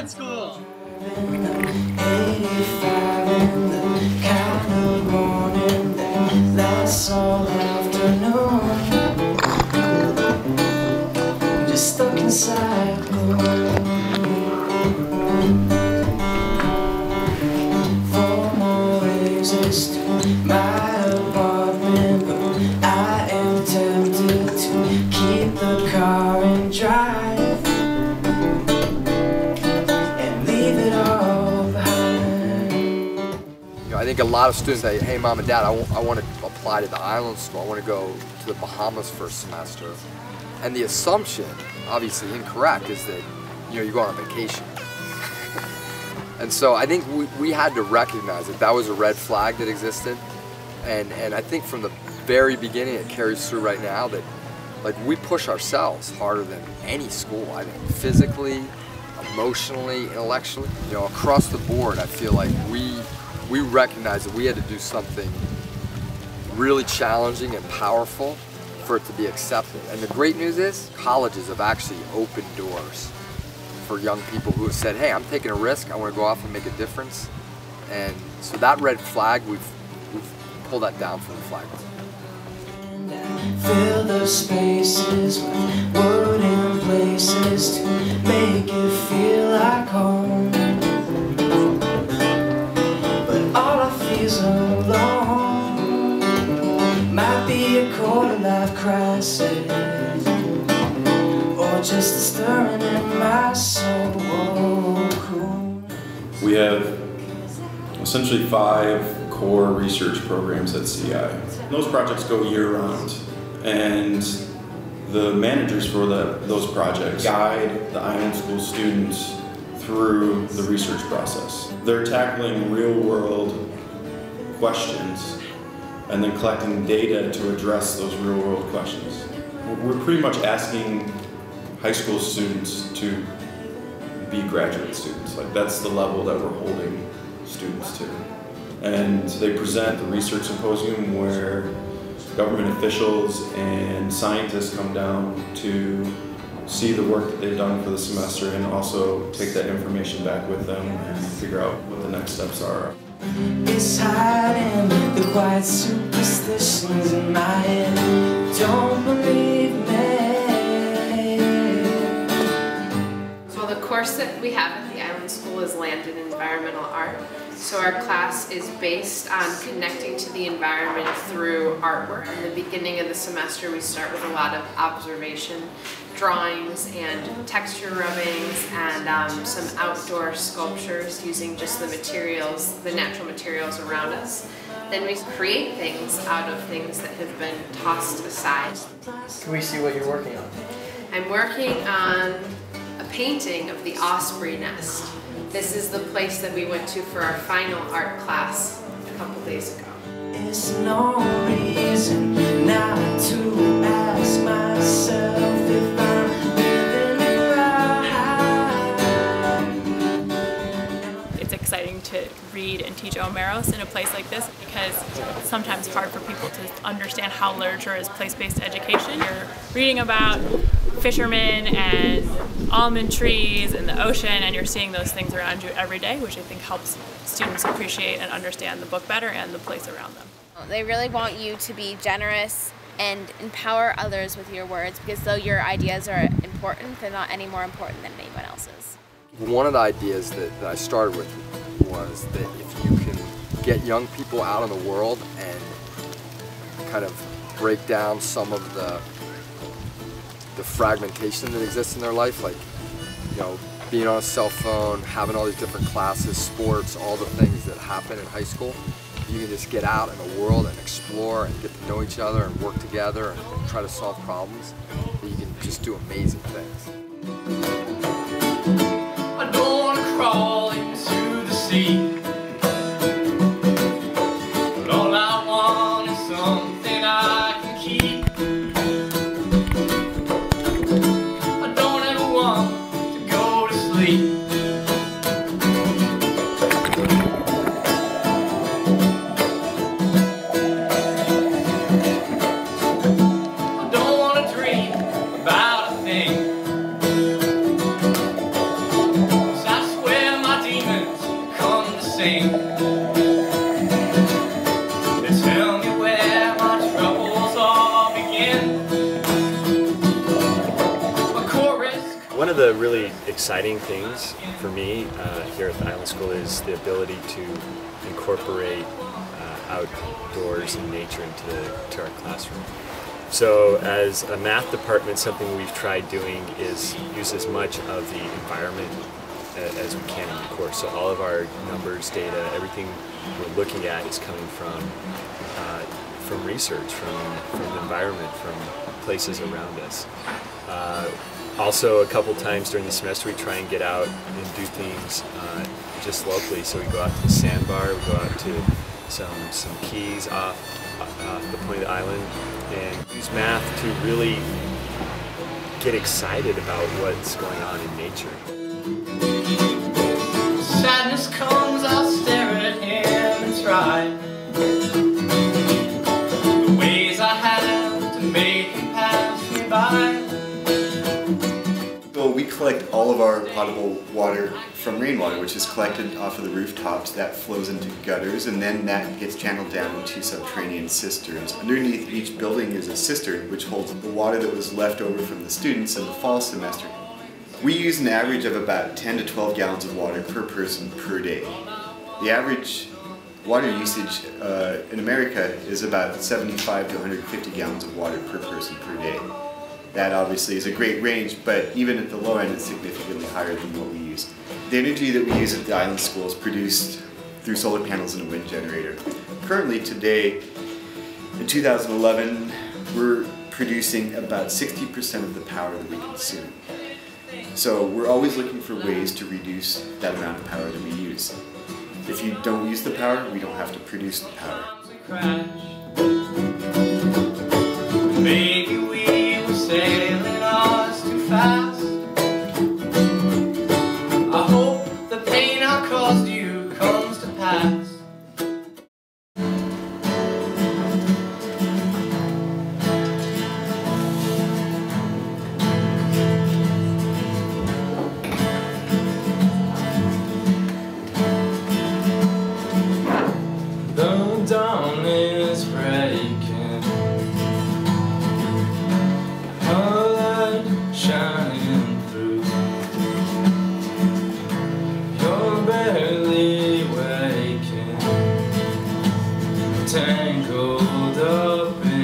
Good school. 85 in the kind of morning that lasts all afternoon. Just stuck inside the room. 4 more exits to my apartment, but I am tempted to keep the car and drive. I think a lot of students say, hey mom and dad, I want to apply to the island school, I want to go to the Bahamas for a semester. And the assumption, obviously incorrect, is that you go on vacation. And so I think we had to recognize that that was a red flag that existed. And I think from the very beginning it carries through right now that we push ourselves harder than any school, I think, physically, emotionally, intellectually. Across the board I feel like we recognized that we had to do something really challenging and powerful for it to be accepted. And the great news is, colleges have actually opened doors for young people who have said, hey, I'm taking a risk, I want to go off and make a difference. And so that red flag, we've pulled that down from the flag. Fill the spaces with wooden places to make it feel like home. Alone might be a quarter-life crisis, or just a stirring in my soul. We have essentially 5 core research programs at CI. Those projects go year-round, and the managers for those projects guide the island school students through the research process. They're tackling real-world questions and then collecting data to address those real-world questions. We're pretty much asking high school students to be graduate students. That's the level that we're holding students to. And they present the research symposium where government officials and scientists come down to see the work that they've done for the semester and also take that information back with them and figure out what the next steps are. It's hiding the quiet superstitions in my head. Don't believe me. Well, the course that we have at the Island School is Land and Environmental Art. So our class is based on connecting to the environment through artwork. In the beginning of the semester, we start with a lot of observation, drawings and texture rubbings, and some outdoor sculptures using just the materials, the natural materials around us. Then we create things out of things that have been tossed aside. Can we see what you're working on? I'm working on a painting of the osprey nest. This is the place that we went to for our final art class a couple days ago. It's no reason not to ask myself if I'm living right. It's exciting to read and teach Omeros in a place like this because it's sometimes hard for people to understand how literature is place-based education. You're reading about fishermen and almond trees and the ocean, and you're seeing those things around you every day, which I think helps students appreciate and understand the book better and the place around them. They really want you to be generous and empower others with your words, because though your ideas are important, they're not any more important than anyone else's. One of the ideas that I started with was that if you can get young people out in the world and kind of break down some of the fragmentation that exists in their life, like being on a cell phone, having all these different classes, sports, all the things that happen in high school. You can just get out in the world and explore and get to know each other and work together and try to solve problems. You can just do amazing things. I don't want to crawl into the sea. But all I want is something I can keep. I don't ever want to go to sleep. I don't want to dream about a thing. the really exciting things for me here at the Island School is the ability to incorporate outdoors and nature into our classroom. So as a math department, something we've tried doing is use as much of the environment as we can in the course. So all of our numbers, data, everything we're looking at is coming from research, from the environment, from places around us. Also, a couple times during the semester we try and get out and do things just locally. So we go out to the sandbar, we go out to some keys off the point of the island, and use math to really get excited about what's going on in nature. Sadness comes, I'll stare at him and try the ways I have to make him pass me by. Well, we collect all of our potable water from rainwater, which is collected off of the rooftops. That flows into gutters, and then that gets channeled down into subterranean cisterns. Underneath each building is a cistern which holds the water that was left over from the students in the fall semester. We use an average of about 10 to 12 gallons of water per person per day. The average water usage in America is about 75 to 150 gallons of water per person per day. That obviously is a great range, but even at the low end it's significantly higher than what we use. The energy that we use at the Island School is produced through solar panels and a wind generator. Currently today, in 2011, we're producing about 60% of the power that we consume. So we're always looking for ways to reduce that amount of power that we use. If you don't use the power, we don't have to produce the power. Maybe we were sailing ours too fast. I hope the pain I caused you comes to pass. The dawn is breaking, her light shining through. You're barely waking, tangled up in